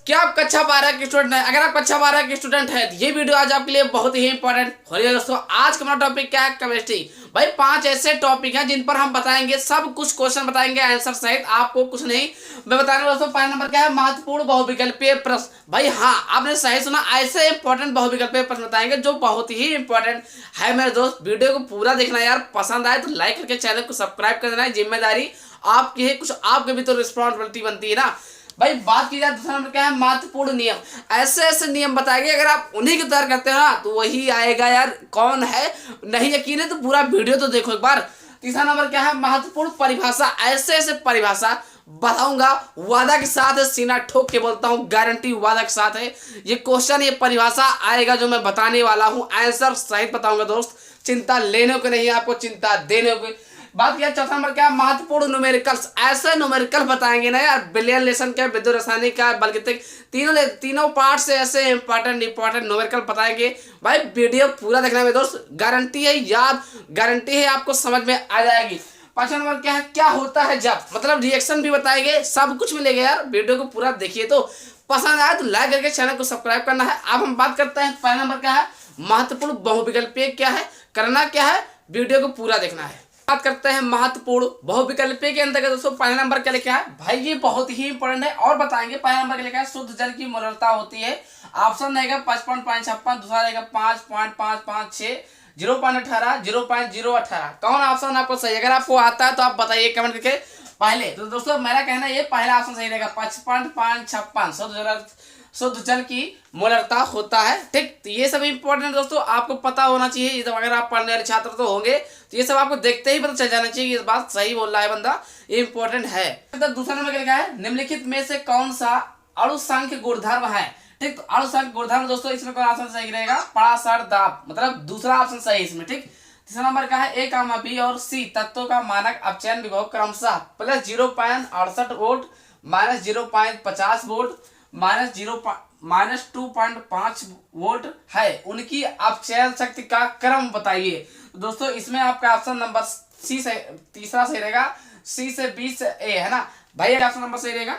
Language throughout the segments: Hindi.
क्या आप कक्षा 12 के स्टूडेंट हैं? अगर आप कक्षा 12 के स्टूडेंट हैं तो ये वीडियो आज आपके लिए बहुत ही इंपॉर्टेंट हो रही है दोस्तों। आज का हमारा टॉपिक क्या है? केमिस्ट्री। भाई 5 ऐसे टॉपिक हैं जिन पर हम बताएंगे, सब कुछ क्वेश्चन बताएंगे आंसर सहित, आपको कुछ नहीं मैं बताने दोस्तों। पहला नंबर क्या है? महत्वपूर्ण बहुविकल्पीय प्रश्न। भाई हाँ, आपने सही सुना, ऐसे इंपॉर्टेंट बहुविकल्पीय प्रश्न बताएंगे जो बहुत ही इंपॉर्टेंट है मेरे दोस्त। वीडियो को पूरा देखना यार, पसंद आए तो लाइक करके चैनल को सब्सक्राइब कर देना है, जिम्मेदारी आपकी है, कुछ आपके भी तो रिस्पॉन्सिबिलिटी बनती है ना। भाई बात की जाए दूसरा नंबर क्या है? महत्वपूर्ण नियम। ऐसे ऐसे नियम बताएंगे, अगर आप उन्हीं की तैयार करते हो ना तो वही आएगा यार। कौन है? नहीं यकीन है तो पूरा वीडियो तो देखो एक बार। तीसरा नंबर क्या है? महत्वपूर्ण परिभाषा। ऐसे ऐसे परिभाषा बताऊंगा, वादा के साथ है, सीना ठोक के बोलता हूँ, गारंटी वादा के साथ है। ये क्वेश्चन, ये परिभाषा आएगा जो मैं बताने वाला हूँ, आंसर सहित बताऊंगा दोस्त। चिंता लेने को नहीं, आपको चिंता देने को। बात किया चौथा नंबर क्या? महत्वपूर्ण न्यूमेरिकल्स। ऐसे न्यूमेरिकल बताएंगे ना यार, बिलियन लेसन का, विद्युत रासायनिक का, बल्कि तीनों पार्ट से ऐसे इंपॉर्टेंट न्यूमेरिकल बताएंगे। भाई वीडियो पूरा देखना है दोस्त, गारंटी है याद, गारंटी है आपको समझ में आ जाएगी। पांचवा नंबर क्या है? क्या होता है जब, मतलब रिएक्शन भी बताएंगे, सब कुछ मिलेगा यार। वीडियो को पूरा देखिए, तो पसंद आए तो लाइक करके चैनल को सब्सक्राइब करना है। अब हम बात करते हैं पहला नंबर क्या है? महत्वपूर्ण बहुविकल्पीय क्या है, करना क्या है, वीडियो को पूरा देखना है। बात करते हैं महत्वपूर्ण बहुविकल्पीय के अंतर्गत दोस्तों। पहला नंबर के लिए क्या है? भाई ये बहुत ही इंपॉर्टेंट है और बताएंगे। पहला नंबर के लिए क्या है? शुद्ध जल की मोलरता होती है। ऑप्शन रहेगा 55.56, दूसरा रहेगा 5.556, 0.18, 0.018। कौन ऑप्शन आपको सही? अगर आपको आता है तो आप बताइए कमेंट करके। पहले तो दोस्तों मेरा कहना है ये पहला ऑप्शन सही रहेगा, 55.56 शुद्ध जल की मोलरता होता है। ठीक, तो ये सब इंपॉर्टेंट दोस्तों आपको पता होना चाहिए। ये सब अगर आप पढ़ने वाले छात्र तो होंगे तो ये सब आपको देखते ही पता चल जाना चाहिए कि इस बात सही बोल रहा है बंदा, ये इंपॉर्टेंट है। तो दूसरा नंबर क्या है? निम्नलिखित में से कौन सा अणुसंख्य गुणधर्म है? ठीक, तो अणुसंख्य गुणधर्म दोस्तों इसमें कौन ऑप्शन सही रहेगा? पराशर दाब, मतलब दूसरा ऑप्शन सही इसमें। ठीक, तीसरा नंबर क्या है? ए, बी और सी तत्वों का मानक अपचयन विभव क्रमशः plus 0.68 volt, minus 0.50 volt, minus 2.5 volt है। उनकी अपचयन शक्ति का क्रम बताइए। तो दोस्तों इसमें आपका ऑप्शन नंबर सी से तीसरा सही रहेगा, सी से बी से ए, है ना भाई, ऑप्शन नंबर सही रहेगा।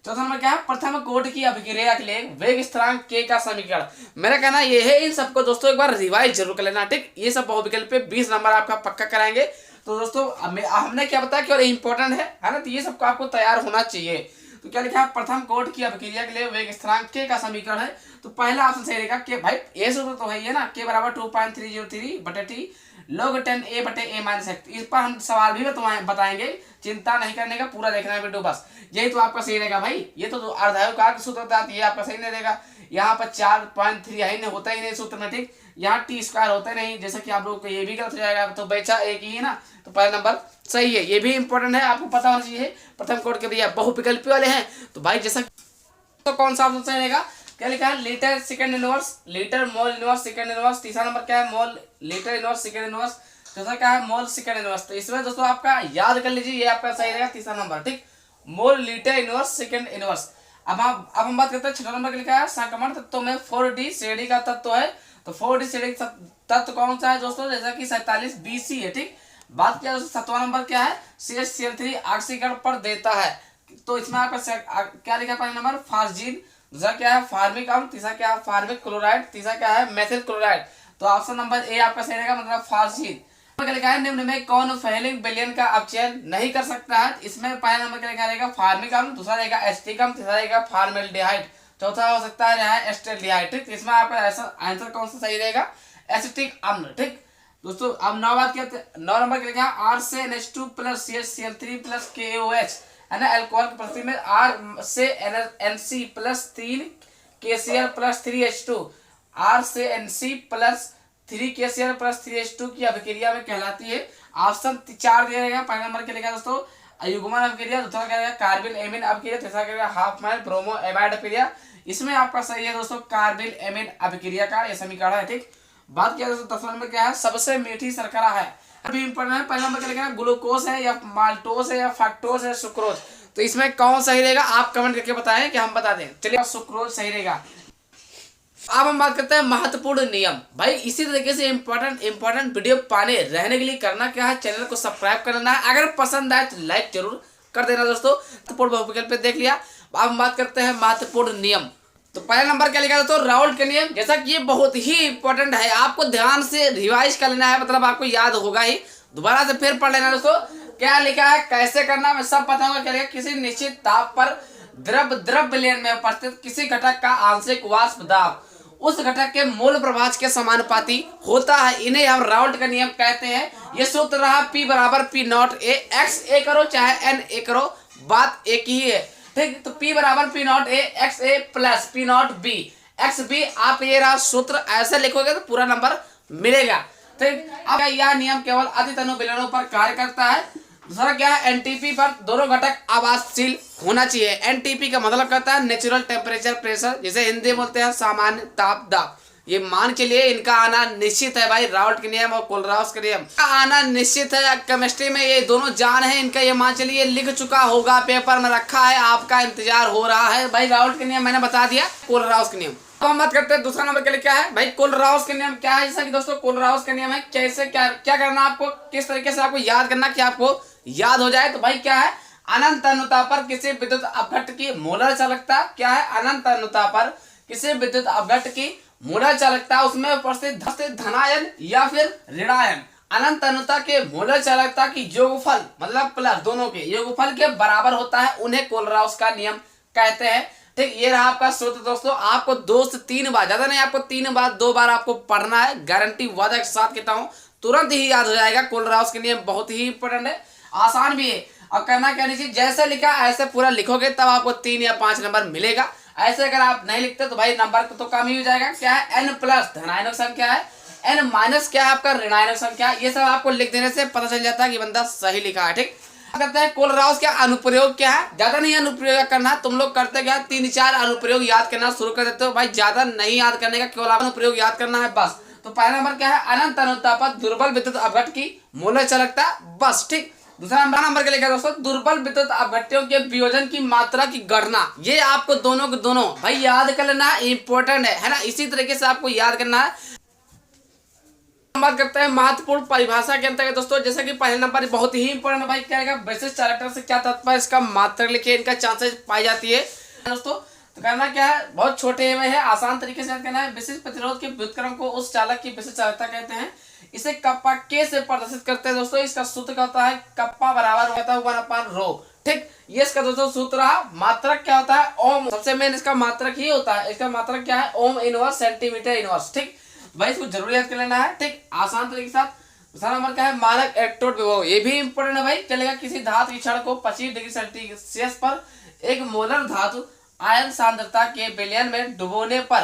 चौथा नंबर क्या है? प्रथम कोटि की अभिक्रिया के लिए वेग स्थिरांक के का समीकरण। मेरा कहना ये है, इन सबको दोस्तों एक बार रिवाइज जरूर कर लेना। ठीक, ये सब बहुविकल्प पे 20 नंबर आपका पक्का कराएंगे। तो दोस्तों हमने क्या बताया कि और इंपॉर्टेंट है ना, तो ये सबको आपको तैयार होना चाहिए। तो क्या लिखा है? प्रथम कोटि की अभिक्रिया के लिए वेग स्थिरांक के का समीकरण है। तो पहला ऑप्शन सही रहेगा के। भाई ये सूत्र तो है ये ना, के बराबर 2.303 बटे टी log 10a बटे a माइनस एक्स। इस पर हम सवाल भी बताएंगे, चिंता नहीं करने का, पूरा देखना है वीडियो बस। यही तो आपका सही रहेगा भाई। ये तो अर्धायुकार सूत्र था, ये आपका सही नहीं रहेगा। यहाँ पर 4.3 है नहीं, होता ही नहीं सूत्र में। ठीक, यहाँ टी स्क्वायर होता नहीं, जैसा कि आप लोगों को ये भी गलत हो जाएगा। तो बेचा एक ही है ना, तो पहला नंबर सही है। ये भी इंपॉर्टेंट है, आपको पता होना चाहिए। प्रथम कोटि के भैया बहुविकल्पी वाले हैं तो भाई जैसा, तो कौन सा ऑप्शन सही रहेगा? क्या लिखा है? Litre second inverse, litre mole inverse second inverse. तीसरा नंबर क्या है? Mole litre inverse second inverse. चौथा क्या है? मोल सेकंड इनवर्स। तो इसमें दोस्तों आपका याद कर लीजिए, ये आपका सही रहेगा तीसरा नंबर। ठीक, mole litre inverse second inverse. अब हम बात करते हैं छठा नंबर के लिखा है संक्रमण तत्व में 4D श्रेणी का तत्व है। तो 4D श्रेणी का तत्व कौन सा है दोस्तों? जैसा कि 47 BC है। ठीक, बात किया दोस्तों सातवां नंबर क्या है? CH3 ऑक्सीकरण पर देता है। तो इसमें आपका क्या लिखा है? पहला नंबर फार्जीन, दूसरा क्या है? फार्मिक अम्ल, तीसरा क्या है? फार्मिक क्लोराइड, तीसरा क्या है? Methyl chloride. तो ऑप्शन नंबर ए आपका सही रहेगा, मतलब फार्जीन। लिखा है निम्न में कौन फेलिंग विलयन का अपचयन नहीं कर सकता है? इसमें पहला नंबर क्या लिखा रहेगा? फार्मिक अम्ल, दूसरा रहेगा एसिटिक अम्ल, तीसरा रहेगा फार्मेल्डिहाइड, चौथा हो सकता है एस्टेल्डिहाइड। ठीक, इसमें आपका आंसर कौन सा सही रहेगा? एसिटिक अम्ल। ठीक दोस्तों, अब 9 बात करते हैं। 9 नंबर क्या लिखा है? R से NH2 plus CH3 plus KOH, है ना, अल्कोहल की प्रस्तुति में R से NC plus 3 KCl plus 3H2, R से NC plus 3 KCl plus 3H2 की अभिक्रिया में कहलाती है। ऑप्शन 4 दिया रहेगा। पहला नंबर क्या लिखा दोस्तों? युग्मन अभिक्रिया, दूसरा क्या रहेगा? कार्बिल एमीन अभिक्रिया, तीसरा क्या रहेगा? हाफ माइल ब्रोमो एमाइड अभिक्रिया। इसमें आपका सही है दोस्तों कार्बिल एमीन अभिक्रिया का ये समीकरण है। ठीक, बात किया दोस्तों 10 नंबर क्या है? सबसे मीठी शर्करा है, अभी इंपॉर्टेंट है। पहला नंबर क्या लिखा है? ग्लूकोज है या माल्टोज है या फ्रक्टोज है सुक्रोज। तो इसमें कौन सही रहेगा? आप कमेंट करके बताएं कि हम बता दें। चलिए, सुक्रोज सही रहेगा। अब हम बात करते हैं महत्वपूर्ण नियम। भाई इसी तरीके से इंपॉर्टेंट वीडियो पाने रहने के लिए करना क्या है? चैनल को सब्सक्राइब करना है। अगर पसंद आए तो लाइक जरूर कर देना दोस्तों। महत्वपूर्ण बहुविकल्प देख लिया। अब हम बात करते हैं महत्वपूर्ण नियम। तो पहला नंबर क्या लिखा दोस्तों, राउल्ट के नियम। जैसा कि ये बहुत ही इंपॉर्टेंट है, आपको ध्यान से रिवाइज कर लेना है, मतलब आपको याद होगा ही, दोबारा से फिर पढ़ लेना दोस्तों। क्या लिखा है, कैसे करना, मैं सब पता होगा। क्या लिखा, किसी निश्चित ताप पर द्रव विलयन में उपस्थित किसी घटक का आंशिक वाष्प दाब उस घटक के मूल प्रभाज के समानुपाती होता है, इन्हें हम राउल्ट का नियम कहते हैं। ये सूत्र रहा P बराबर P नॉट ए, एक्स ए करो चाहे n ए करो, बात एक ही है, ठीक। तो P बराबर P not A X A plus P not B X B, आप ये रहा सूत्र, ऐसे लिखोगे तो पूरा नंबर मिलेगा, ठीक। अब यह नियम केवल अतितनु विलयनों पर कार्य करता है। दूसरा क्या है, एनटीपी पर दोनों घटक आवासशील होना चाहिए। एनटीपी का मतलब करता है नेचुरल टेम्परेचर प्रेशर, जिसे हिंदी में बोलते हैं सामान्य ताप दाब। ये मान के लिए इनका आना निश्चित है भाई, राउल्ट के नियम और कोलराउस के नियम का आना निश्चित है। केमिस्ट्री में ये दोनों जान है इनका, ये मान चलिए लिख चुका होगा, पेपर में रखा है, आपका इंतजार हो रहा है भाई। राउल्ट के नियम मैंने बता दिया, कोलराउस के नियम। अब हम बात करते हैं दूसरा नंबर के लिए क्या है भाई, कोलराउस के नियम क्या है। जैसा कि दोस्तों कोलराउस के नियम है, कैसे क्या करना आपको, किस तरीके से आपको याद करना कि आपको याद हो जाए। तो भाई क्या है, अनंत अनुता पर किसी विद्युत अपघट्ट की मोलर चालकता, क्या है, अनंत अनुता पर किसी विद्युत अपघट्ट की मोलर चालकता, उसमें उपस्थित धनायन या फिर ऋणायन अनंत अनुता के मोलर चालकता की योगफल, मतलब प्लस दोनों के योगफल के बराबर होता है, उन्हें कोलराउस का नियम कहते हैं, ठीक। ये रहा आपका सूत्र दोस्तों। आपको 2 से 3 बार, ज्यादा नहीं, आपको 3 बार 2 बार आपको पढ़ना है, गारंटी वादा के साथ कहता हूँ, तुरंत ही याद हो जाएगा। कोलराउस के नियम बहुत ही इंपॉर्टेंट है, आसान भी है। अब करना क्या नहीं चाहिए, जैसे लिखा ऐसे पूरा लिखोगे तब आपको 3 या 5 नंबर मिलेगा। ऐसे अगर आप नहीं लिखते तो भाई नंबर तो कम ही हो जाएगा। क्या है, n प्लस धनायनक संख्या है, n माइनस क्या है आपका ऋणायनक संख्या, ये सब आपको लिख देने से पता चल जाता है कि बंदा सही लिखा है, ठीक। करते हैं कोलराउस का अनुप्रयोग क्या है, ज्यादा नहीं अनुप्रयोग करना, तुम लोग करते क्या 3-4 अनुप्रयोग याद करना शुरू कर देते हो भाई, ज्यादा नहीं याद करने का, केवल अनुप्रयोग याद करना है बस। तो पहला नंबर क्या है, अनंत अनुता पर दुर्बल विद्युत अपघट्ट की मोलर चालकता, बस, ठीक। दूसरा नंबर के लिए दोस्तों, दुर्बल विद्युत अपघट्टों के वियोजन की मात्रा की गणना, ये आपको दोनों के दोनों भाई याद कर लेना, इंपॉर्टेंट है ना, इसी तरीके से आपको याद करना है। हम बात करते हैं महत्वपूर्ण परिभाषा के अंतर्गत दोस्तों, जैसा कि पहले नंबर बहुत ही इंपॉर्टेंट है भाई, क्या रहेगा, विशिष्ट चालकता से क्या तात्पर्य, इसका मात्रक लिखिए, इनका चांसेस पाई जाती है दोस्तों। तो करना क्या है, बहुत छोटे में है, आसान तरीके से याद करना है। विशिष्ट प्रतिरोध के व्युत्क्रम को उस चालक की विशिष्ट चालकता कहते हैं, इसे कप्पा के से प्रदर्शित करते हैं दोस्तों। इसका सूत्र क्या होता है, कप्पा बराबर होता है 1/ρ, ठीक। ये इसका दोस्तों सूत्र रहा। मात्रक क्या होता है, ओम, सबसे मेन इसका मात्रक ही होता है, इसका मात्रक क्या है, ओम इनवर्स सेंटीमीटर इनवर्स, ठीक भाई, इसको जरूर याद कर लेना है, ठीक, आसान तरीके के साथ। दूसरा नंबर क्या है, मानक इलेक्ट्रोड विभव, ये भी इंपॉर्टेंट है भाई। चलेगा, किसी धातु की क्षण को 25 डिग्री सेल्सियस पर एक मोलर धातु आयन सांद्रता के विलयन में डुबोने पर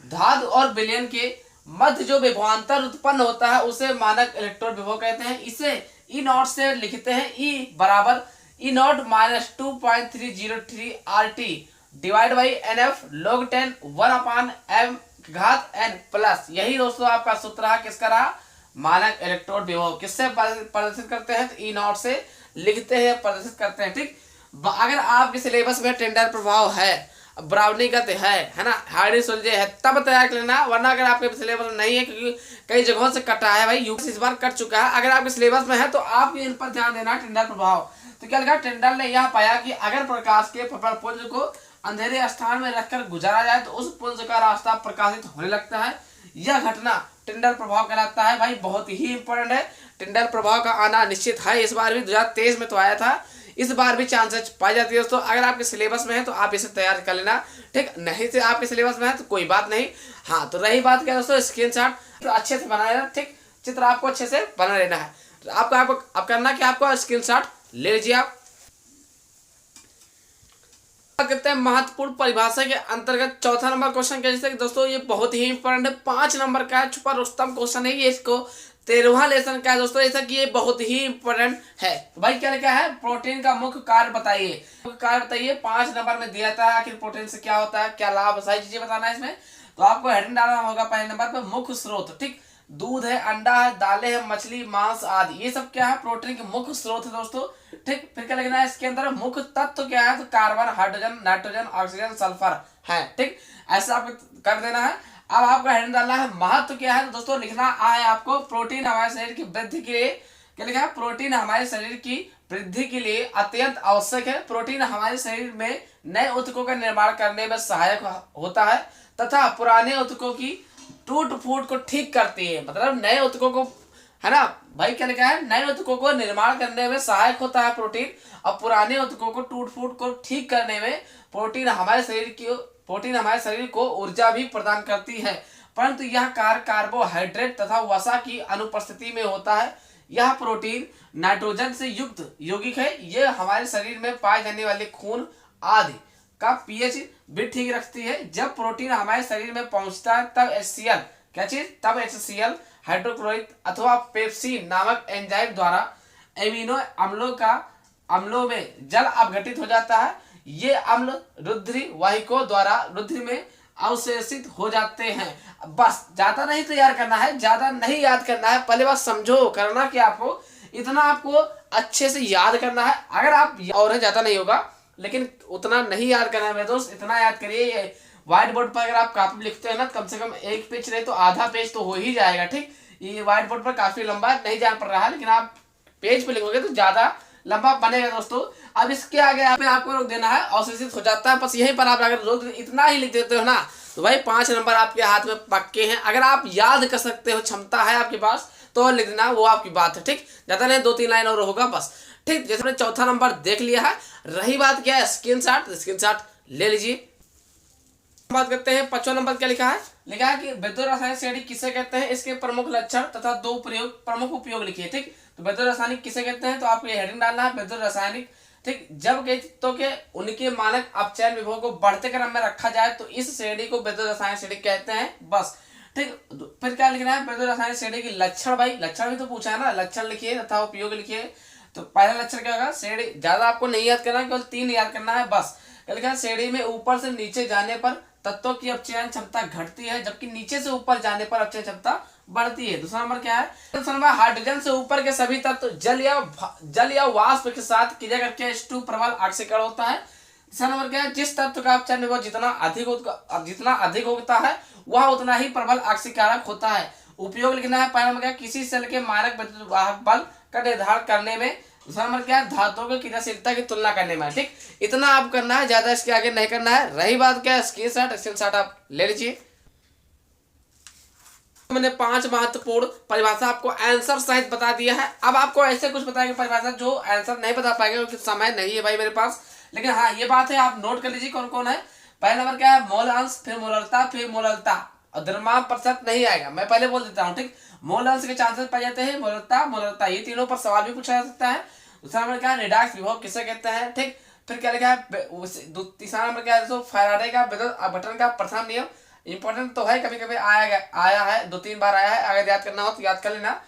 धातु और विलयन के मध्य जो विभवांतर उत्पन्न होता है उसे मानक इलेक्ट्रोड विभव कहते हैं। इसे ई नॉट से लिखते हैं, ई बराबर E not minus 2.303 RT divide by NF log 10 1/m घात n प्लस, यही दोस्तों आपका सूत्र रहा, किसका रहा, मानक इलेक्ट्रोड विभव। किससे प्रदर्शित करते हैं, तो ई नॉट से लिखते हैं, प्रदर्शित करते हैं, ठीक। अगर आपके सिलेबस में टेंडर प्रभाव है, ब्राउनी गति है ना, हार्डी सुलझे है, तब तैयार कर लेना, वरना अगर आपके सिलेबस में नहीं है, क्योंकि कई जगहों से कटा है भाई, यूपी इस बार कट चुका है, अगर आपके सिलेबस में है तो आप इन पर ध्यान देना। टेंडर प्रभाव, तो क्या लगा, टेंडर ने यह पाया कि अगर प्रकाश के पुंज को अंधेरे स्थान में रखकर गुजारा जाए तो उस पुंज का रास्ता प्रकाशित होने लगता है, यह घटना टेंडर प्रभाव कहलाता है भाई, बहुत ही इंपॉर्टेंट है। टेंडर प्रभाव का आना निश्चित है, इस बार भी 2023 में तो आया था, इस बार भी चांसेस पाई जाती है दोस्तों। अगर आपके सिलेबस में है तो आप इसे तैयार कर लेना, ठीक, नहीं से आपके सिलेबस में है तो कोई बात नहीं। हाँ, तो रही बात क्या दोस्तों, स्क्रीनशॉट तो अच्छे से बना लेना, ठीक, चित्र आपको अच्छे से बना लेना है। तो आपको करना कि आपको स्क्रीनशॉट ले लीजिए आप। कहते हैं महत्वपूर्ण परिभाषा के अंतर्गत चौथा नंबर क्वेश्चन क्या, जैसे कि दोस्तों ये बहुत ही इंपॉर्टेंट है, 5 नंबर का है, छुपा रुस्तम क्वेश्चन है ये, इसको 13वां लेसन का है दोस्तों, ऐसा कि ये बहुत ही इंपॉर्टेंट है। तो भाई क्या लिखा है, प्रोटीन का मुख्य कार्य बताइए, मुख्य कार्य बताइए, 5 नंबर में दिया था, आखिर प्रोटीन से क्या होता है, क्या लाभ, सारी चीजें बताना है इसमें। तो आपको हेडिंग डालना होगा पहले नंबर पर, मुख्य स्रोत, ठीक, दूध है, अंडा है, दालें है, मछली, मांस आदि, ये सब क्या है, प्रोटीन के मुख्य स्रोत है दोस्तों, ठीक। फिर क्या लिखना है, इसके अंदर मुख्य तत्व क्या है, तो carbon, hydrogen, nitrogen, oxygen, sulphur है, ठीक, ऐसा आपको कर देना है। अब आपका हेडिंग डालना है, महत्व क्या है, तो दोस्तों लिखना है आपको, प्रोटीन हमारे शरीर की वृद्धि के लिए, क्या लिखा है, प्रोटीन हमारे शरीर की वृद्धि के लिए अत्यंत आवश्यक है। प्रोटीन हमारे शरीर में नए ऊतकों का निर्माण करने में सहायक होता है तथा पुराने ऊतकों की टूट फूट को ठीक करती है। मतलब नए ऊतकों को, है ना भाई, क्या लिखा है, नए ऊतकों को निर्माण करने में सहायक होता है प्रोटीन, और पुराने ऊतकों को टूट फूट को ठीक करने में प्रोटीन हमारे शरीर को ऊर्जा भी प्रदान करती है, परंतु यह कार्य कार्बोहाइड्रेट तथा वसा की अनुपस्थिति में होता है। यह प्रोटीन नाइट्रोजन से युक्त यौगिक है। यह हमारे शरीर में पाए जाने वाले खून आदि का पीएच भी ठीक रखती है। जब प्रोटीन हमारे शरीर में पहुंचता है तब HCl, क्या चीज, तब HCl हाइड्रोक्लोरिक अथवा पेप्सिन नामक एंजाइम द्वारा एमिनो अम्लों में जल अपघटित हो जाता है। ये अम्ल रुधिर वाहिकों द्वारा रुधिर में अवशोषित हो जाते हैं। बस ज्यादा नहीं तैयार करना है, ज्यादा नहीं याद करना है, पहले बात समझो, करना क्या आपको, इतना आपको अच्छे से याद करना है। अगर आप और ज्यादा नहीं होगा, लेकिन उतना नहीं याद करना है मेरे दोस्त, इतना याद करिए। ये व्हाइट बोर्ड पर अगर आप कॉपी लिखते हैं ना, कम से कम एक पेज रहे तो आधा पेज तो हो ही जाएगा, ठीक। ये व्हाइट बोर्ड पर काफी लंबा नहीं जान पड़ रहा है, लेकिन आप पेज पे लिखोगे तो ज्यादा लंबा बनेगा दोस्तों। अब इसके आगे आपको रोक देना है, अवशोषित हो जाता है। बस यहीं पर आप अगर रोक इतना ही लिख देते हो ना, तो भाई 5 नंबर आपके हाथ में पक्के हैं। अगर आप याद कर सकते हो, क्षमता है आपके पास, तो लिख देना, वो आपकी बात है, ठीक। ज्यादा नहीं, 2-3 लाइन और होगा बस, ठीक। जैसे हमने चौथा नंबर देख लिया है, रही बात क्या है, स्क्रीनशॉट ले लीजिए। बात करते हैं 5वां नंबर, क्या लिखा है, लिखा है कि विद्युत रासायनिक श्रेणी किसे कहते हैं, इसके प्रमुख लक्षण तथा 2 प्रमुख उपयोग लिखिए, ठीक। तो विद्युत रासायनिक किसे कहते हैं, तो आपको ये हेडिंग डालना है, विद्युत रासायनिक, ठीक। जब तत्वों के उनके मानक अपचयन विभव को बढ़ते क्रम में रखा जाए तो इस श्रेणी को विद्युत रासायनिक श्रेणी कहते हैं, बस, ठीक। फिर क्या लिखना है, विद्युत रासायनिक श्रेणी की लक्षण, भाई लक्षण भी तो पूछा है ना, लक्षण लिखिए तथा उपयोग लिखिए। तो पहला लक्षण क्या होगा, श्रेणी, ज्यादा आपको नहीं याद करना, केवल 3 याद करना है बस। क्या लिखा है, श्रेणी में ऊपर से नीचे जाने पर तत्वों की अपचयन क्षमता घटती है, जबकि नीचे से ऊपर जाने पर अपचयन क्षमता बढ़ती है। दूसरा नंबर क्या है, दूसरा नंबर, हाइड्रोजन से ऊपर के सभी तत्व जल या वाष्प के साथ क्रिया करके H2 प्रबल ऑक्सीकरण होता है। तीसरा नंबर क्या है, जिस तत्व का अपचयन विभव जितना अधिक होता है वह उतना ही प्रबल ऑक्सीकारक होता है। उपयोग लिखना है, पहला नंबर क्या है, किसी सेल के मारक विद्युत वाहक बल का निर्धारण करने में। दूसरा नंबर क्या है, धातुओं की क्रियाशीलता की तुलना करने में, ठीक। इतना आप करना है, ज्यादा इसके आगे नहीं करना है। रही बात क्या है, स्क्रीनशॉट आप ले लीजिए। मैंने 5 महत्वपूर्ण परिभाषा आपको आंसर सहित बता दिया है। अब आपको ऐसे कुछ बताएंगे परिभाषा जो आंसर नहीं बता पाएंगे, क्योंकि समय नहीं है भाई मेरे पास, लेकिन हाँ ये बात है, आप नोट कर लीजिए कौन कौन है। पहला नंबर क्या है, मोल अंश, फिर मोलरता, फिर मोलरता, और द्रव्यमान प्रतिशत नहीं आएगा, मैं पहले बोल देता हूँ, ठीक। मोल अंश के चांसेस पाए जाते हैं, मोलरता, ये तीनों पर सवाल भी पूछा जा सकता है। दूसरा नंबर क्या है, रेडॉक्स विभव किसे कहते हैं, ठीक। फिर क्या लिखा है, तीसरा नंबर क्या है दोस्तों, फैराडे का विद्युत अपघटन का प्रथम नियम, इंपॉर्टेंट तो है, कभी कभी आया है, 2-3 बार आया है, अगर याद करना हो तो याद कर लेना।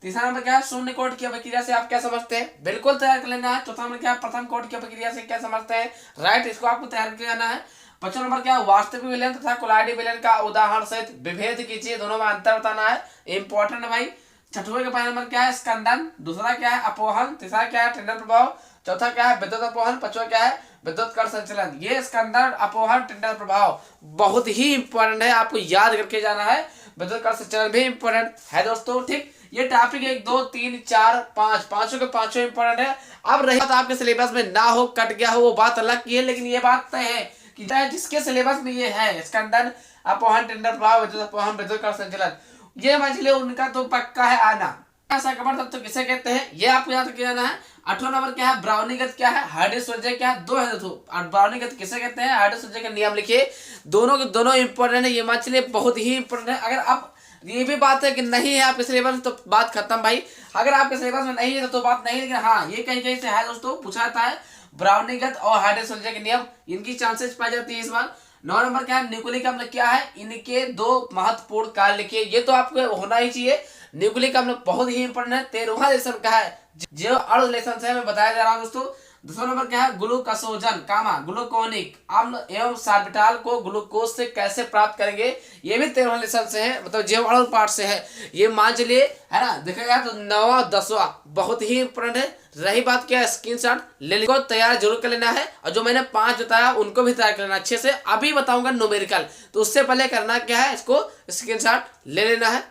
तीसरा नंबर क्या है, शून्य कोट की अभिक्रिया से आप क्या समझते हैं, बिल्कुल तैयार कर लेना है। चौथा नंबर क्या है, प्रथम कोट की अभिक्रिया से क्या समझते हैं, राइट, इसको आपको तैयार कर लेना है। 5वां नंबर क्या है, वास्तविक विलयन तथा कोलाइडी विलयन का उदाहरण सहित विभेद कीजिए, दोनों में अंतर बताना है, इंपॉर्टेंट है भाई। 6वें का पहला नंबर क्या है, स्कंदन, दूसरा क्या है, अपोहन, तीसरा क्या है, टिंडल प्रभाव, चौथा क्या है, विद्युत अपोहन, 5वां क्या है, विद्युत कण संचलन। ये स्कंदन, अपोहन, टिंडल प्रभाव बहुत ही इंपॉर्टेंट है, आपको याद करके जाना है। विद्युत कण संचलन भी इंपॉर्टेंट है दोस्तों, ठीक। ये टॉपिक 1 2 3 4 5 पांचों के पांचों इंपॉर्टेंट है। अब रही बात आपके सिलेबस में ना हो, कट गया हो, वो बात अलग की है, लेकिन ये बात तय है कि जिसके सिलेबस में ये है, स्कंदन, अपोहन, टिंडल प्रभाव, विद्युत अपोहन, विद्युत कण संचलन, ये मछली उनका तो पक्का है आना। संक्रमण तत्व किसे कहते हैं, ये आपको याद रख जाना है। 8वां नंबर क्या है, ब्राउनीगत क्या है, हाइड्रोजन क्या है, 2 है दोस्तों। ब्राउनीगत किसे कहते हैं, हाइड्रोजन का नियम लिखिए, दोनों के दोनों इंपॉर्टेंट है, ये मछली बहुत ही इंपॉर्टेंट है। अगर आप ये भी बात है कि नहीं है आपके सिलेबस में तो बात खत्म भाई, अगर आपके सिलेबस में नहीं है तो बात नहीं, लेकिन हाँ ये कहीं कहीं से है दोस्तों, पूछा जाता है। ब्राउनीगत और हाइड्रोजन के नियम, इनकी चांसेस पाई जाती है इस बार। 9 नंबर क्या है, न्यूक्लिक अम्ल क्या है, इनके 2 महत्वपूर्ण कार्य लिखिए, ये तो आपको होना ही चाहिए। न्यूक्लिक अम्ल बहुत ही इंपॉर्टेंट है। 13वां लेसन का है, जो अणु लेसन से मैं बताया जा रहा हूं दोस्तों। दूसरा नंबर क्या है, ग्लूकोसोजन ग्लूकोनिक अम्ल एवं सार्बिटाल को ग्लूकोज से कैसे प्राप्त करेंगे, ये भी 13वां लेसन से है, मतलब जैव अणु पाठ से है, ये मान चलिए, है ना। देखा जाए तो 9वां 10वां बहुत ही इंपॉर्टेंट है। रही बात क्या है, स्क्रीनशॉट ले लो, तैयार जरूर कर लेना है, और जो मैंने 5 बताया उनको भी तैयार कर लेना अच्छे से। अभी बताऊंगा न्यूमेरिकल, तो उससे पहले करना क्या है, इसको स्क्रीनशॉट ले लेना है।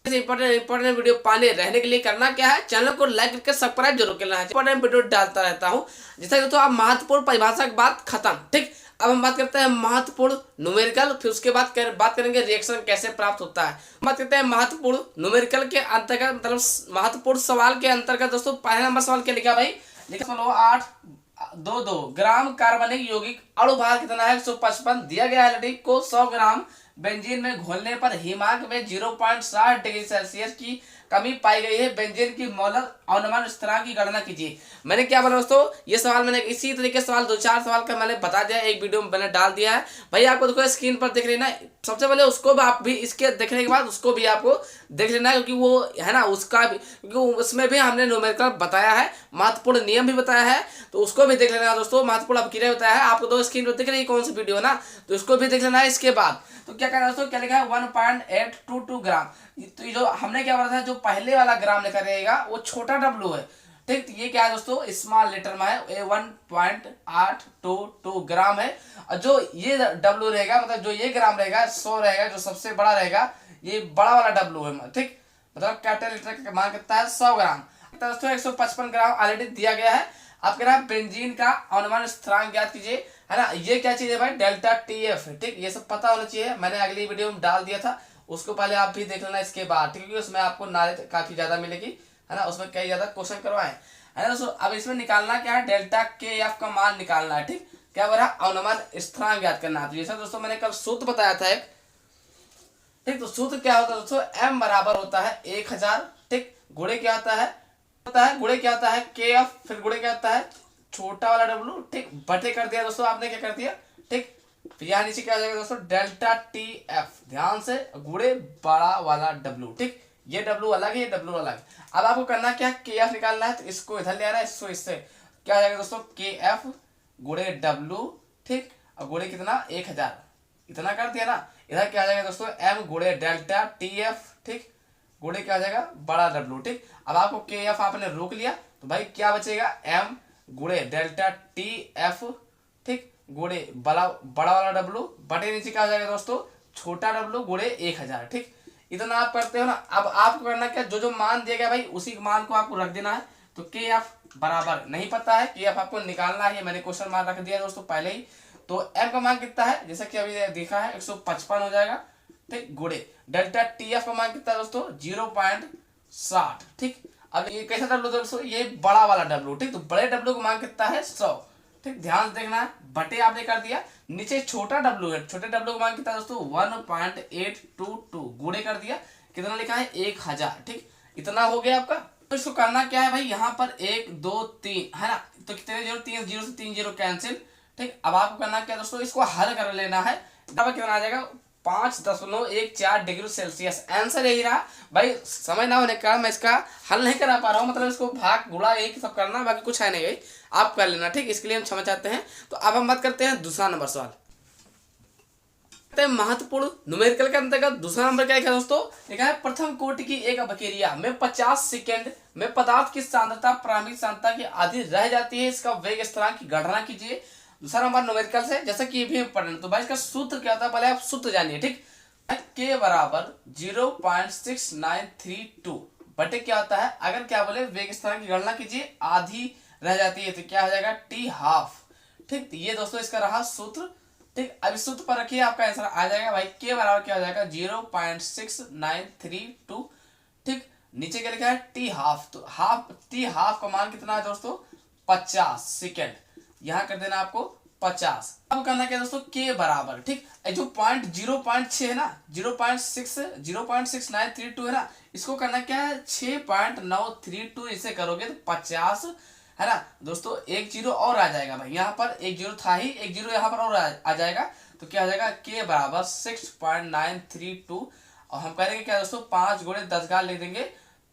इंपॉर्टेंट वीडियो पाने रहने के लिए करना क्या है, चैनल को लाइक करके सब्सक्राइब जरूर करना है। इंपॉर्टेंट वीडियो डालता रहता हूँ। जैसा कि तो आप महत्वपूर्ण परिभाषा की बात खत्म। ठीक, अब हम बात करते हैं महत्वपूर्ण न्यूमेरिकल, फिर उसके बाद बात करेंगे रिएक्शन कैसे प्राप्त होता है। बात करते हैं महत्वपूर्ण न्यूमेरिकल के अंतर्गत, मतलब महत्वपूर्ण सवाल के अंतर्गत दोस्तों पहला नंबर सवाल क्या लिखा भाई, लिखा 822 ग्राम कार्बनिक यौगिक अणु भार कितना है 155 दिया गया है। लड़की को 100 ग्राम बेंजीन में घोलने पर हिमांक में 0.60 डिग्री सेल्सियस की कमी पाई गई है। बेंजीन की मौलर अनुमान स्थिरांक की गणना कीजिए। मैंने क्या बोला दोस्तों, ये सवाल मैंने इसी तरीके से सवाल 2-4 सवाल का मैंने बता दिया, एक वीडियो में मैंने डाल दिया है भाई, आपको देखो स्क्रीन पर देख लेना। सबसे पहले उसको भी आप भी इसके देखने के बाद उसको भी आपको देख लेना है, क्योंकि वो है ना उसका भी, क्योंकि उसमें भी हमने न्यूमेरिकल बताया है, महत्वपूर्ण नियम भी बताया है, तो उसको भी देख लेना दोस्तों। महत्वपूर्ण अपक्रिया बताया है आपको, दो स्क्रीन पर दिख रही है कौन सी वीडियो ना, तो उसको भी देख लेना है। इसके बाद तो क्या करना दोस्तों, क्या लिखा है 1.822 ग्राम। तो ये जो हमने क्या बोला था, जो पहले वाला ग्राम लिखा रहेगा वो छोटा डब्लू है। ठीक, तो ये क्या है दोस्तों, स्मॉल लेटर में है, 1.822 ग्राम है। और जो ये डब्लू रहेगा, मतलब जो ये ग्राम रहेगा 100 रहेगा, जो सबसे बड़ा रहेगा ये बड़ा वाला डब्लू है। ठीक, मतलब कैपिटल लेटर का मान कितना है 100 ग्राम। दोस्तों 155 ग्राम ऑलरेडी दिया गया है। आप कह रहे हैं बेंजीन का अनुमान स्थिरांक ज्ञात कीजिए, है ना। ये क्या चीज है भाई, डेल्टा TF। ठीक, ये सब पता होना चाहिए, मैंने अगली वीडियो में डाल दिया था, उसको पहले आप भी देख लेना इसके बाद। ठीक है, उसमें आपको नॉलेज काफी ज्यादा मिलेगी, है ना, उसमें कई ज्यादा क्वेश्चन करवाए, है ना दोस्तों। अब इसमें निकालना क्या है, डेल्टा KF का मान निकालना है। ठीक, क्या बोला, अनुमान स्थिरांक ज्ञात करना है। तो जैसा दोस्तों मैंने कल सूत्र बताया था एक, ठीक, तो सूत्र क्या होता है दोस्तों, m बराबर होता है 1000। ठीक, गुणे क्या होता है गुणे क्या होता है KF, फिर गुणे क्या होता है छोटा वाला डब्लू। ठीक, बटे कर दिया दोस्तों आपने, क्या कर दिया। ठीक, फिर यहाँ नीचे क्या आ जाएगा दोस्तों, डेल्टा TF, ध्यान से, गुणे बड़ा वाला डब्लू। ठीक, ये डब्लू अलग है, ये डब्लू अलग है। अब आपको करना क्या है, KF निकालना है, तो इसको इधर ले आना है, इसको इससे क्या आ जाएगा दोस्तों, KF गुणे डब्लू। ठीक, और गुणे कितना 1000, इतना कर दिया ना। इधर क्या आ जाएगा दोस्तों, M गुणे डेल्टा TF। ठीक, गुणे क्या आ जाएगा बड़ा डब्लू। ठीक, अब आपको KF आपने रोक लिया, तो भाई क्या बचेगा, M गुणे डेल्टा TF। ठीक, गुणे बड़ा वाला डब्लू, बटे नीचे क्या हो जाएगा दोस्तों, छोटा डब्लू गुणे 1000। ठीक, इतना आप करते हो ना। अब आपको करना क्या, जो जो मान दिया गया भाई उसी मान को आपको रख देना है। तो KF बराबर नहीं पता है, KF आपको निकालना है, मैंने क्वेश्चन मार्क रख दिया दोस्तों पहले ही। तो M का मान कितना है, जैसा कि अभी देखा है 155 हो जाएगा। ठीक, गुणे डेल्टा TF का मान कितना है दोस्तों, 0.60। ठीक, अब ये कैसा डब्लू दोस्तों, ये बड़ा वाला डब्लू। ठीक, तो बड़े डब्लू का मान कितना है 100। ठीक, ध्यान से देखना है, बटे आपने कर दिया, नीचे छोटा डब्लू है, छोटे डब्लू का मान कितना है दोस्तों 1.822, गुणे कर दिया, कितना लिखा है 1000। ठीक, इतना हो गया आपका। तो इसको करना क्या है भाई, यहाँ पर 1 2 3 है ना, तो कितने जीरो, 3 जीरो से 3 जीरो कैंसिल। ठीक, अब आपको करना क्या दोस्तों, इसको हल कर लेना है। कितना आ जाएगा 5.14 डिग्री सेल्सियस। आंसर यही रहा भाई, समझ ना होने का मैं इसका हल नहीं करा पा रहा हूँ, मतलब इसको भाग गुणा यही सब करना, बाकी कुछ है नहीं भाई, आप कर लेना। ठीक, इसके लिए हम क्षमा चाहते हैं। तो अब हम बात करते हैं दूसरा नंबर सवाल, महत्वपूर्ण न्यूमेरिकल के अंतर्गत दूसरा नंबर क्या लिखा है दोस्तों, लिखा है प्रथम कोटि की एक अपकेरिया में 50 सेकंड में पदार्थ की सांद्रता प्रारंभिक सांद्रता की आधी रह जाती है, इसका वेग स्थिरांक की गणना कीजिए। दूसरा नंबर न्यूमेरिकल से, जैसा कि ये भी इंपॉर्टेंट। तो भाई इसका सूत्र क्या होता है, पहले आप सूत्र जानिए। ठीक, K बराबर 0.6932 बटे क्या होता है, अगर क्या बोले वेग स्थिरांक की गणना कीजिए, आधी रह जाती है, तो क्या हो जाएगा T हाफ। ठीक, तो ये दोस्तों इसका रहा सूत्र। ठीक, अब इस सूत्र पर रखिए, आपका आंसर आ जाएगा भाई, K बराबर क्या हो जाएगा 0.6932। ठीक, नीचे क्या लिखा है T हाफ, तो T हाफ का मान कितना है दोस्तों 50 सेकेंड, यहाँ कर देना आपको 50। अब करना क्या दोस्तों, K बराबर, ठीक, जो 0.6 है ना, 0.6932 है ना, इसको करना क्या है 6.932, इसे करोगे तो 50, है ना दोस्तों। एक जीरो और आ जाएगा भाई, यहाँ पर एक जीरो था ही, एक जीरो यहाँ पर और आ जाएगा, तो क्या आ जाएगा K बराबर 6.932। और हम करेंगे क्या दोस्तों, 5 गुणे 10 घात ले देंगे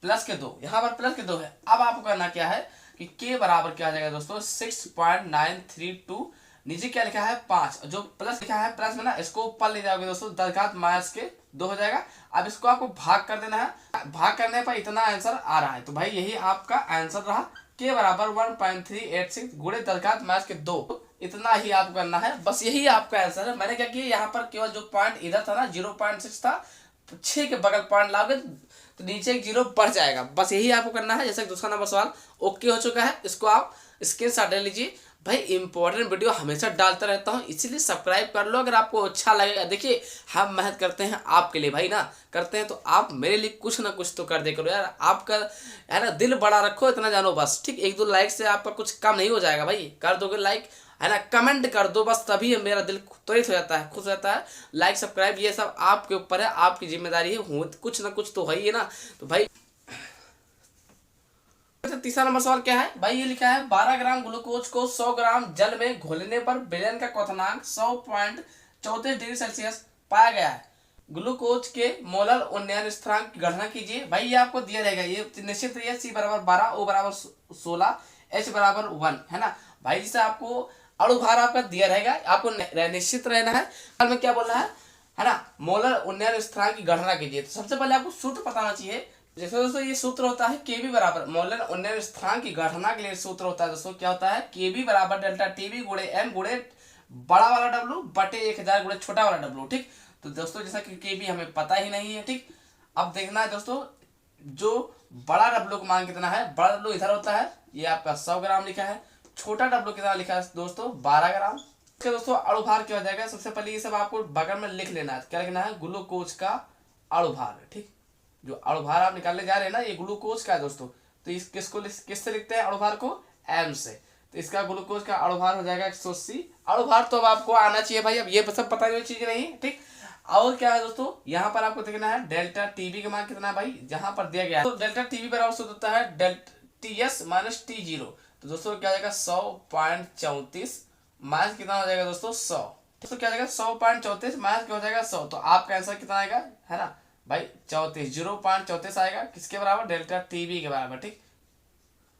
प्लस के 2, यहाँ पर प्लस के 2 है। अब आपको करना क्या है कि K बराबर क्या आ जाएगा दोस्तों 6.932, नीचे क्या लिखा है 5, जो प्लस लिखा है प्लस में ना, इसको ऊपर ले जाओगे दोस्तों 10 घात माइनस के 2 हो जाएगा। अब इसको आपको भाग कर देना है, भाग करने पर इतना आंसर आ रहा है, तो भाई यही आपका आंसर रहा, K बराबर 1.386 गुणे 10 घात माइनस के 2, इतना ही आपको करना है, बस यही आपका आंसर है। मैंने क्या किया, यहाँ पर केवल जो पॉइंट इधर था ना 0.6 था, 6 के बगल पॉइंट लाओगे तो नीचे एक जीरो बढ़ जाएगा। बस यही आपको करना है। जैसे दूसरा नंबर सवाल ओके हो चुका है, इसको आप स्क्रीनशॉट ले लीजिए। भाई इंपॉर्टेंट वीडियो हमेशा डालता रहता हूँ, इसीलिए सब्सक्राइब कर लो अगर आपको अच्छा लगेगा। देखिए हम मेहनत करते हैं आपके लिए भाई ना, करते हैं तो आप मेरे लिए कुछ ना कुछ तो कर दे करो यार। आपका है ना दिल बड़ा रखो, इतना जानो बस, ठीक। 1-2 लाइक से आपका कुछ कम नहीं हो जाएगा भाई, कर दोगे लाइक है ना, कमेंट कर दो बस, तभी मेरा दिल त्वरित हो जाता है, खुश हो जाता है। लाइक सब्सक्राइब ये सब आपके ऊपर है, आपकी जिम्मेदारी है, कुछ ना कुछ तो है ही ना। तो भाई तीसरा नंबर सवाल क्या है भाई, ये लिखा है 12 ग्राम ग्लूकोज को 100 ग्राम जल में घोलने पर विलयन का क्वथनांक 100.34 डिग्री सेल्सियस पाया गया है। ग्लूकोज के मोलर उन्नयन स्थिरांक की गणना कीजिए। भाई ये आपको दिया रहेगा, ये निश्चित है, C बराबर 12, O बराबर 16, H बराबर 1 है ना भाई। जिससे आपको अणुभार आपका दिया रहेगा, आपको निश्चित रहना है। में क्या बोल रहा है ना, मोलर उन्नयन स्थिरांक की गणना कीजिए। तो सबसे पहले आपको सूत्र पता होना चाहिए। जैसे दोस्तों ये सूत्र होता है Kb बराबर मोलर उन्नयन स्थिरांक की गणना के लिए सूत्र होता है दोस्तों, क्या होता है Kb बराबर डेल्टा टीबी गुणे m गुणे बड़ा वाला W बटे 1000 गुणे छोटा वाला W, ठीक। तो दोस्तों जैसा कि Kb हमें पता ही नहीं है, ठीक। अब देखना है दोस्तों जो बड़ा W का मान कितना है, बड़ा W इधर होता है, ये आपका 100 ग्राम लिखा है, छोटा W कितना लिखा है दोस्तों 12 ग्राम। इसके दोस्तों अणुभार क्या हो जाएगा, सबसे पहले ये सब आपको बगल में लिख लेना है। क्या लिखना है, ग्लूकोज का अणुभार, ठीक। जो अणुभार आप निकालने जा रहे हैं ना, ये ग्लूकोज का है दोस्तों। तो इस किससे लिखते हैं अणुभार को, m से। तो इसका ग्लूकोज का अणुभार हो जाएगा 180। अणुभार तो अब आपको आना चाहिए भाई, अब ये सब पता हुई चीज नहीं, ठीक। और क्या है दोस्तों, यहाँ पर आपको देखना है डेल्टा टीबी का मान कितना है भाई, जहां पर दिया गया है तो डेल्टा टीबी बराबर सूत्र होता है डेल्टा टीएस माइनस T0। तो दोस्तों क्या हो जाएगा 100.34 माइनस कितना हो जाएगा दोस्तों 100। दोस्तों क्या हो जाएगा 100.34 माइनस क्या हो जाएगा 100। तो आपका आंसर कितना आएगा है ना भाई 34, 0.34 आएगा, किसके बराबर, डेल्टा टीबी के बराबर, ठीक।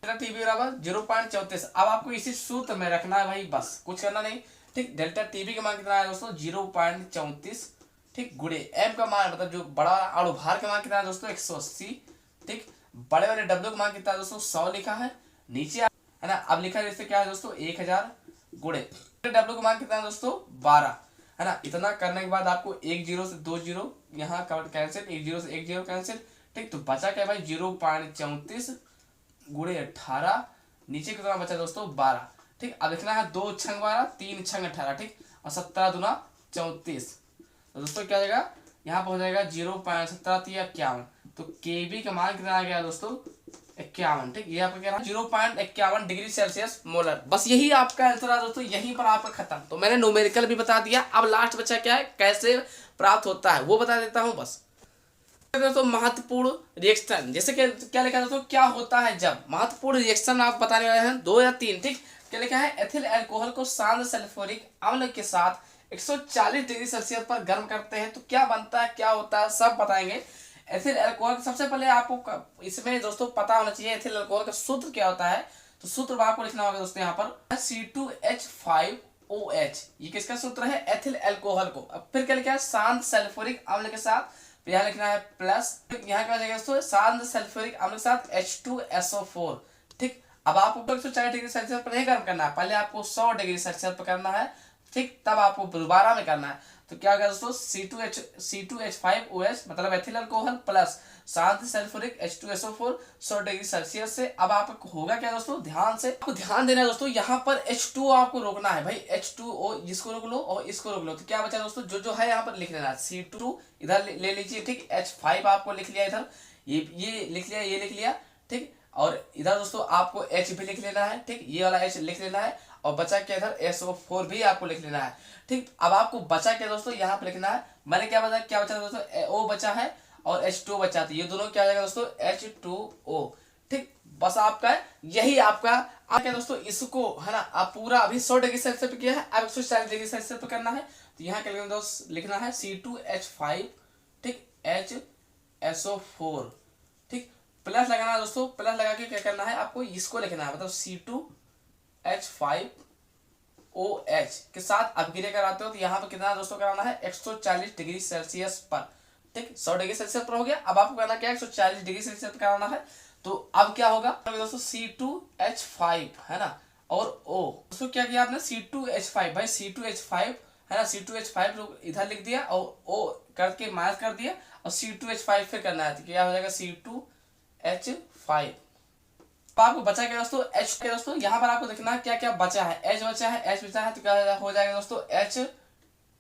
डेल्टा टीबी बराबर 0.34। अब आपको इसी सूत्र में रखना है भाई, बस कुछ करना नहीं, ठीक। डेल्टा टीबी का मान कितना है दोस्तों 0.34, ठीक, गुणे m का मान मतलब जो बड़ा अणुभार का मान कितना है दोस्तों 180, ठीक। बड़े वाले W का मान कितना है दोस्तों 100 लिखा है नीचे है ना। अब लिखा है जैसे क्या है दोस्तों 1000 गुणे W का मान कितना है दोस्तों 12 है ना। इतना करने के बाद आपको 1 0 से 2 0 यहाँ कैंसिल, 1 0 से 1 0 कैंसिल, ठीक। तो बचा क्या भाई 0.34 गुणे 18, नीचे कितना बचा दोस्तों 12, ठीक। अब लिखना है 2 छंग 12, 3 छंग 18, ठीक, और 17 दूना 34। तो दोस्तों क्या हो जाएगा यहाँ पर हो जाएगा 0.17 तो Kb का मान कितना आ गया दोस्तों 51, ठीक। ये आपका क्या है 0.51 डिग्री सेल्सियस मोलर। बस यही आपका आंसर है दोस्तों, यहीं पर आपका खत्म। तो मैंने न्यूमेरिकल भी बता दिया, अब लास्ट बचा क्या है, कैसे प्राप्त होता है वो बता देता हूँ बस। दोस्तों महत्वपूर्ण रिएक्शन, जैसे कि क्या लिखा है दोस्तों, क्या होता है जब महत्वपूर्ण रिएक्शन आप बताने वाले हैं 2 या 3, ठीक। क्या लिखा है, एथिल अल्कोहल को शांत सल्फ्यूरिक अम्ल के साथ 140 डिग्री सेल्सियस पर गर्म करते हैं तो क्या बनता है, क्या होता है, सब बताएंगे। एथिल अल्कोहल सबसे पहले आपको इसमें दोस्तों पता होना चाहिए एथिल अल्कोहल का सूत्र क्या होता है। तो सूत्र आपको लिखना होगा दोस्तों यहाँ पर C2H5OH, ये किसका सूत्र है, एथिल अल्कोहल को। अब फिर क्या लिखा है, शांत सल्फ्यूरिक अम्ल के साथ, यहाँ लिखना है प्लस, यहाँ क्या हो जाएगा दोस्तों शांत सल्फ्यूरिक अम्ल के साथ H2SO4, ठीक। अब आपको 140 डिग्री सेल्सियस पर नहीं गर्म करना है, पहले आपको 100 डिग्री सेल्सियस पर करना है, ठीक। तब आपको दोबारा में करना है। तो क्या होगा दोस्तों C2H5OH मतलब एथिल अल्कोहल प्लस शांत सल्फ्यूरिक H2SO4 100 डिग्री सेल्सियस से। अब आपको होगा क्या दोस्तों, ध्यान से आपको ध्यान देना है दोस्तों, यहाँ पर H2O आपको रोकना है भाई, H2O इसको रोक लो और इसको रोक लो। तो क्या बचा दोस्तों, जो है यहाँ पर लिख लेना है, C2 इधर ले लीजिए, ठीक। H5 आपको लिख लिया इधर, ये लिख लिया, ये लिख लिया, ठीक। और इधर दोस्तों आपको H भी लिख लेना है, ठीक, ये वाला H लिख लेना है, और बचा क्या इधर SO4 भी आपको लिख लेना है, ठीक। अब आपको बचा क्या दोस्तों, यहाँ पे लिखना है, मैंने क्या बचा दोस्तों O बचा है और H2 बचा, तो ये दोनों क्या हो जाएगा दोस्तों H2O, ठीक। बस आपका यही आपका क्या दोस्तों, इसको है ना आप पूरा अभी 100 डिग्री सेल्सियस पे किया है, अब 140 डिग्री सेल्सियस पे करना है। तो यहाँ क्या लिखना है C2H5, ठीक, HSO4, ठीक, प्लस लगाना है दोस्तों, प्लस लगा के क्या करना है आपको इसको लिखना है, मतलब C2H5OH के साथ अपग्रेड कराते हो तो यहाँ पर कितना दोस्तों कराना है 140 डिग्री सेल्सियस पर, ठीक। 100 डिग्री सेल्सियस पर हो गया, अब आपको करना क्या है 140 डिग्री सेल्सियस पर कराना है। तो अब क्या होगा दोस्तों C2H5 है ना और O, दोस्तों क्या किया आपने C2H5 भाई C2H5 है ना, C2H5 इधर लिख दिया और O करके माइनस कर दिया और C2H5 फिर करना है तो क्या हो जाएगा C2H5। तो आपको बचा क्या दोस्तों, H के दोस्तों यहाँ पर आपको देखना क्या क्या बचा है, H बचा है तो क्या हो जाएगा दोस्तों H,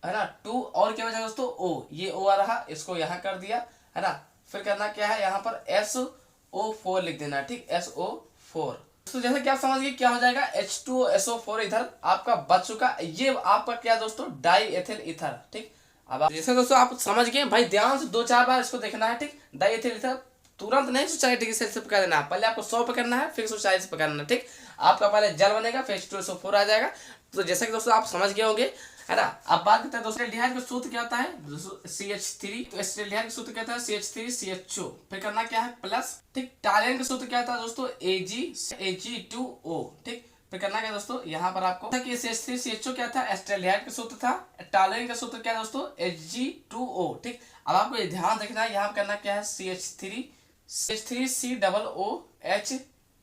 है ना 2 और क्या बचा दोस्तों O, ये O आ रहा, इसको यहाँ कर दिया, है ना। फिर करना क्या है यहाँ पर SO4 लिख देना, ठीक, SO4। तो जैसे कि आप समझ गए क्या हो जाएगा H2SO4 इधर आपका बच चुका, ये आपका क्या दोस्तों डाई एथिल ईथर, ठीक। अब जैसे दोस्तों आप समझ गए भाई, ध्यान से 2-4 बार इसको देखना है, ठीक। डाई एथिल ईथर तुरंत नहीं 140 डिग्री सेल्सियस पे कर देना, पहले आपको 100 पे करना है फिर 140 पे करना है, ठीक। आपका पहले जल बनेगा फिर H2SO4 आ जाएगा। तो जैसे कि दोस्तों आप समझ गए होंगे, है ना। अब बात करते हैं दोस्तों एल्डिहाइड का सूत्र क्या होता है, CH3, तो एल्डिहाइड का सूत्र क्या होता है CH3CH2, फिर करना क्या है प्लस, ठीक। टॉलरेंट का सूत्र क्या होता है दोस्तों Ag2O, ठीक। फिर करना क्या दोस्तों यहाँ पर आपको कि CH3CH2 क्या था, एस्टेल्डिहाइड का सूत्र था, टॉलरेंट का सूत्र क्या है दोस्तों Ag2O, ठीक। अब आपको ये ध्यान रखना है यहाँ करना क्या है CH3COOH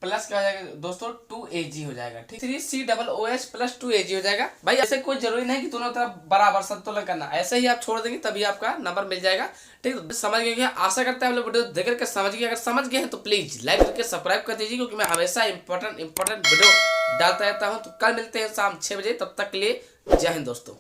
प्लस क्या हो जाएगा दोस्तों 2Ag हो जाएगा, ठीक। 3COOH प्लस 2Ag हो जाएगा। भाई ऐसे कोई जरूरी नहीं कि दोनों तरफ बराबर संतुलन करना, ऐसे ही आप छोड़ देंगे तभी आपका नंबर मिल जाएगा, ठीक। समझ गए क्या, आशा करते हैं आप लोग वीडियो देख करके समझ गए। अगर समझ गए हैं तो प्लीज लाइक करके सब्सक्राइब कर दीजिए, क्योंकि मैं हमेशा इंपॉर्टेंट वीडियो डालता रहता हूँ। तो कल मिलते हैं शाम 6 बजे, तब तक के लिए जय हिंद दोस्तों।